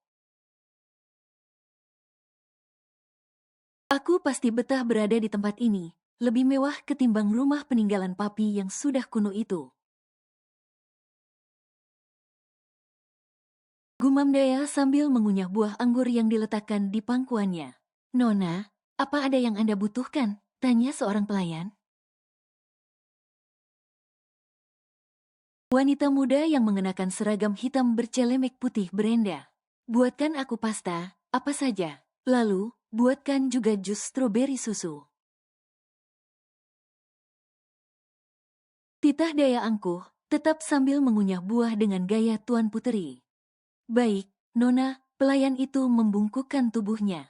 Aku pasti betah berada di tempat ini, lebih mewah ketimbang rumah peninggalan papi yang sudah kuno itu. Gumam Daya sambil mengunyah buah anggur yang diletakkan di pangkuannya. Nona, apa ada yang Anda butuhkan? Tanya seorang pelayan. Wanita muda yang mengenakan seragam hitam bercelemek putih berenda. Buatkan aku pasta, apa saja. Lalu, buatkan juga jus stroberi susu. Titah Daya angkuh, tetap sambil mengunyah buah dengan gaya Tuan Puteri. Baik, Nona, pelayan itu membungkukkan tubuhnya.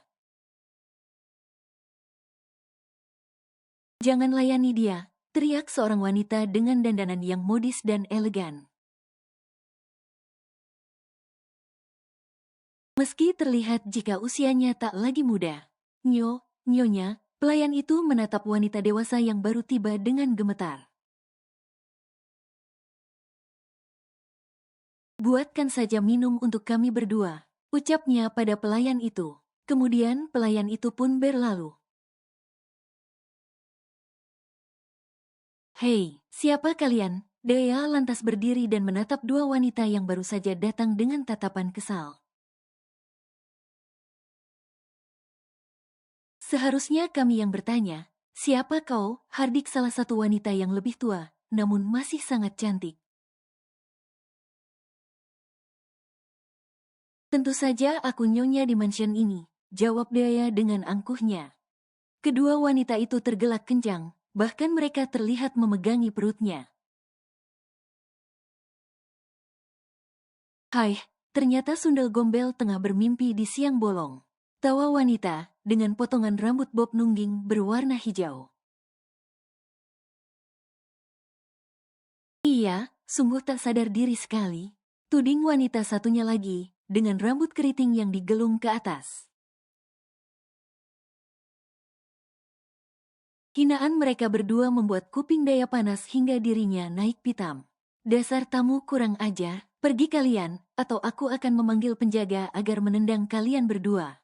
Jangan layani dia, teriak seorang wanita dengan dandanan yang modis dan elegan. Meski terlihat jika usianya tak lagi muda, Nyonya, pelayan itu menatap wanita dewasa yang baru tiba dengan gemetar. Buatkan saja minum untuk kami berdua, ucapnya pada pelayan itu. Kemudian pelayan itu pun berlalu. Hei, siapa kalian? Daya lantas berdiri dan menatap dua wanita yang baru saja datang dengan tatapan kesal. Seharusnya kami yang bertanya, siapa kau? Hardik salah satu wanita yang lebih tua, namun masih sangat cantik. Tentu saja aku nyonya di mansion ini, jawab Daya dengan angkuhnya. Kedua wanita itu tergelak kencang, bahkan mereka terlihat memegangi perutnya. Hai, ternyata Sundel Gombel tengah bermimpi di siang bolong. Tawa wanita, dengan potongan rambut bob nungging berwarna hijau. Iya, sungguh tak sadar diri sekali. Tuding wanita satunya lagi, dengan rambut keriting yang digelung ke atas. Hinaan mereka berdua membuat kuping Daya panas hingga dirinya naik pitam. Dasar tamu kurang ajar, pergi kalian, atau aku akan memanggil penjaga agar menendang kalian berdua.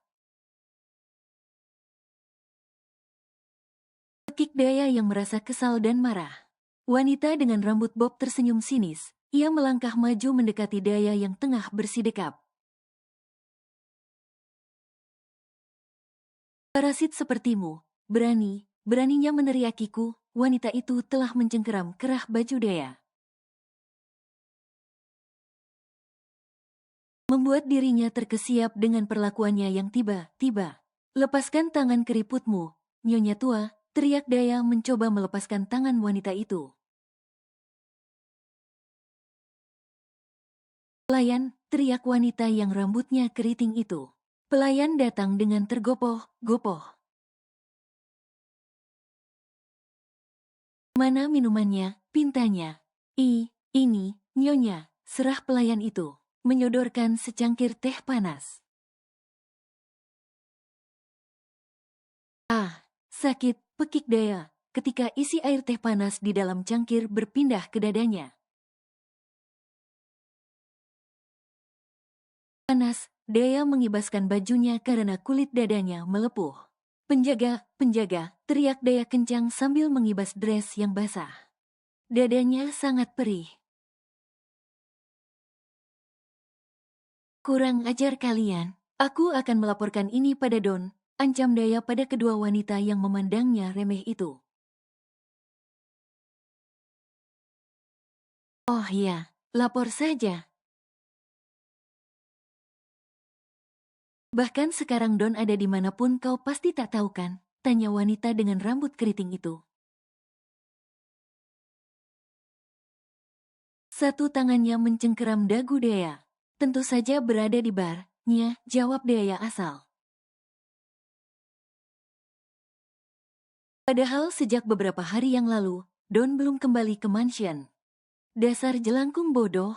Tekik Daya yang merasa kesal dan marah. Wanita dengan rambut bob tersenyum sinis. Ia melangkah maju mendekati Daya yang tengah bersidekap. Parasit sepertimu, beraninya meneriakiku, wanita itu telah mencengkeram kerah baju Daya. Membuat dirinya terkesiap dengan perlakuannya yang tiba-tiba. Lepaskan tangan keriputmu, Nyonya tua, teriak Daya mencoba melepaskan tangan wanita itu. Pelayan, teriak wanita yang rambutnya keriting itu. Pelayan datang dengan tergopoh-gopoh. Mana minumannya, pintanya? Ini, Nyonya, serah pelayan itu, menyodorkan secangkir teh panas. Ah, sakit, pekik Daya, ketika isi air teh panas di dalam cangkir berpindah ke dadanya. Panas, Daya mengibaskan bajunya karena kulit dadanya melepuh. Penjaga, teriak Daya kencang sambil mengibas dress yang basah. Dadanya sangat perih. Kurang ajar kalian. Aku akan melaporkan ini pada Don, ancam Daya pada kedua wanita yang memandangnya remeh itu. Oh ya, lapor saja. Bahkan sekarang Don ada dimanapun kau pasti tak tahu kan? Tanya wanita dengan rambut keriting itu. Satu tangannya mencengkeram dagu Dea. Tentu saja berada di bar, Nya, jawab Dea asal. Padahal sejak beberapa hari yang lalu, Don belum kembali ke mansion. Dasar jelangkung bodoh.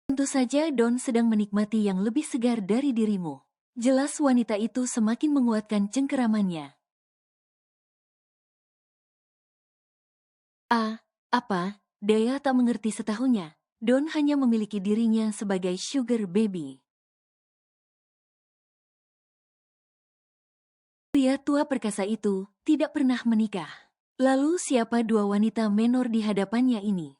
Tentu saja Don sedang menikmati yang lebih segar dari dirimu. Jelas wanita itu semakin menguatkan cengkeramannya. Apa? Dea tak mengerti setahunnya. Don hanya memiliki dirinya sebagai sugar baby. Pria tua perkasa itu tidak pernah menikah. Lalu siapa dua wanita menor di hadapannya ini?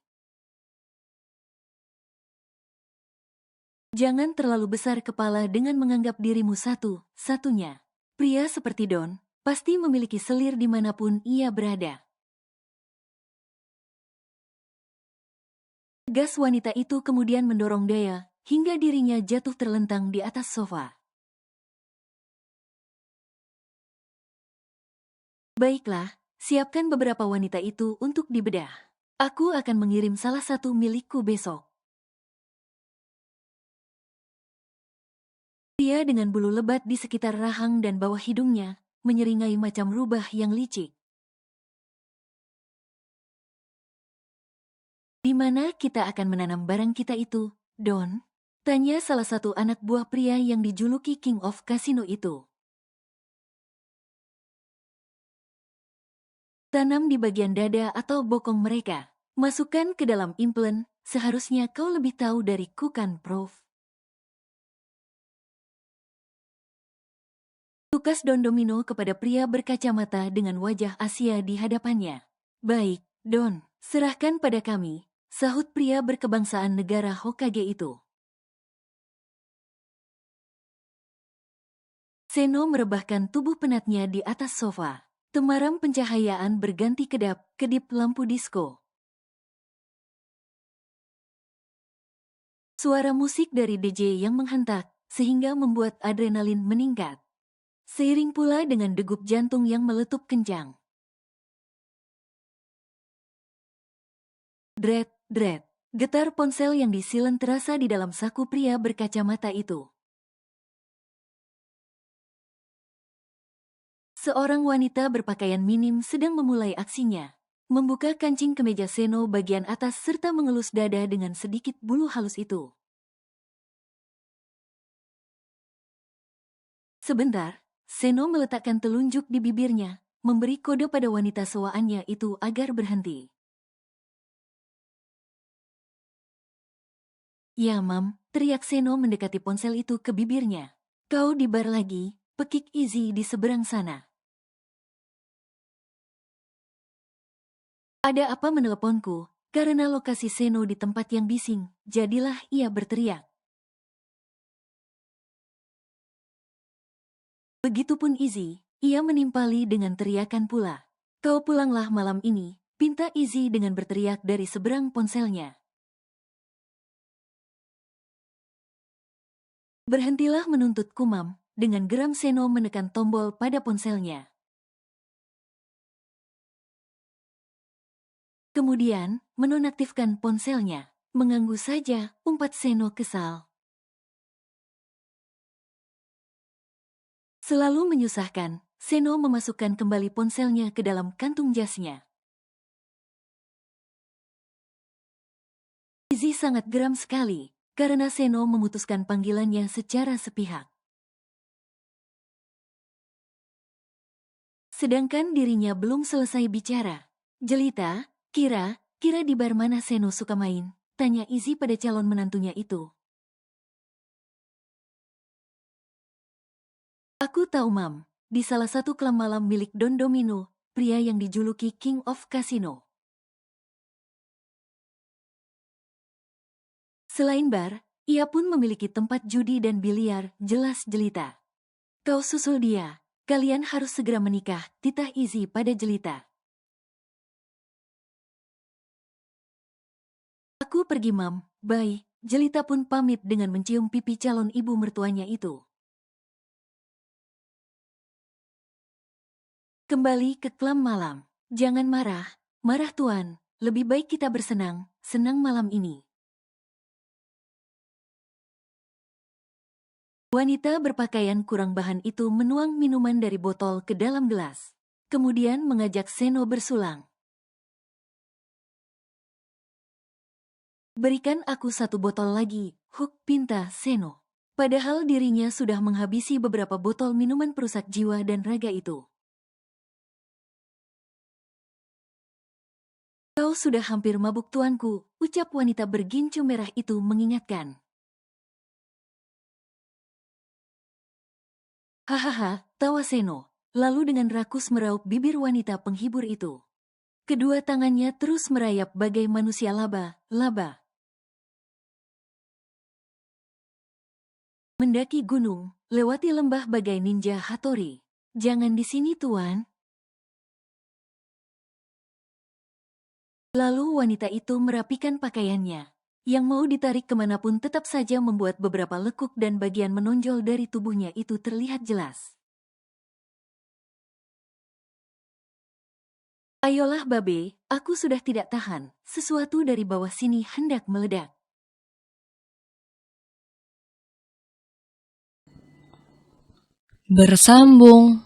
Jangan terlalu besar kepala dengan menganggap dirimu satu-satunya. Pria seperti Don pasti memiliki selir dimanapun ia berada. Tegas wanita itu kemudian mendorong Dea hingga dirinya jatuh terlentang di atas sofa. Baiklah, siapkan beberapa wanita itu untuk dibedah. Aku akan mengirim salah satu milikku besok. Pria dengan bulu lebat di sekitar rahang dan bawah hidungnya menyeringai macam rubah yang licik. Di mana kita akan menanam barang kita itu, Don? Tanya salah satu anak buah pria yang dijuluki King of Casino itu. Tanam di bagian dada atau bokong mereka. Masukkan ke dalam implan, seharusnya kau lebih tahu dariku kan, Prof. Tukas Don Domino kepada pria berkacamata dengan wajah Asia di hadapannya. Baik, Don, serahkan pada kami, sahut pria berkebangsaan negara Hokage itu. Seno merebahkan tubuh penatnya di atas sofa. Temaram pencahayaan berganti kedap-kedip lampu disko. Suara musik dari DJ yang menghentak, sehingga membuat adrenalin meningkat. Seiring pula dengan degup jantung yang meletup kencang. Dret, dret. Getar ponsel yang disilen terasa di dalam saku pria berkacamata itu. Seorang wanita berpakaian minim sedang memulai aksinya. Membuka kancing kemeja Seno bagian atas serta mengelus dada dengan sedikit bulu halus itu. Sebentar, Seno meletakkan telunjuk di bibirnya, memberi kode pada wanita sewaannya itu agar berhenti. Ya, Mam, teriak Seno mendekati ponsel itu ke bibirnya. Kau di bar lagi, pekik Izzy di seberang sana. Ada apa meneleponku? Karena lokasi Seno di tempat yang bising, jadilah ia berteriak. Begitupun Izzy, ia menimpali dengan teriakan pula. Kau pulanglah malam ini, pinta Izzy dengan berteriak dari seberang ponselnya. Berhentilah menuntutku, Mam, dengan geram Seno menekan tombol pada ponselnya. Kemudian, menonaktifkan ponselnya. Mengganggu saja, umpat Seno kesal. Selalu menyusahkan, Seno memasukkan kembali ponselnya ke dalam kantung jasnya. Izzy sangat geram sekali, karena Seno memutuskan panggilannya secara sepihak. Sedangkan dirinya belum selesai bicara. Jelita, kira di bar mana Seno suka main? Tanya Izzy pada calon menantunya itu. Aku tahu, Mam, di salah satu klub malam milik Don Domino, pria yang dijuluki King of Casino. Selain bar, ia pun memiliki tempat judi dan biliar, jelas jelita. Kau susul dia, kalian harus segera menikah, titah Izzy pada jelita. Aku pergi mam, bye. Jelita pun pamit dengan mencium pipi calon ibu mertuanya itu. Kembali ke klam malam. Jangan marah, marah tuan. Lebih baik kita bersenang, senang malam ini. Wanita berpakaian kurang bahan itu menuang minuman dari botol ke dalam gelas. Kemudian mengajak Seno bersulang. Berikan aku satu botol lagi, Huk, pinta Seno. Padahal dirinya sudah menghabisi beberapa botol minuman perusak jiwa dan raga itu. Kau sudah hampir mabuk tuanku, ucap wanita bergincu merah itu mengingatkan. Hahaha, tawa Seno, lalu dengan rakus meraup bibir wanita penghibur itu. Kedua tangannya terus merayap bagai manusia laba, laba. Mendaki gunung, lewati lembah bagai ninja Hattori. Jangan di sini tuan. Lalu wanita itu merapikan pakaiannya. Yang mau ditarik kemanapun tetap saja membuat beberapa lekuk dan bagian menonjol dari tubuhnya itu terlihat jelas. Ayolah babe, aku sudah tidak tahan. Sesuatu dari bawah sini hendak meledak. Bersambung.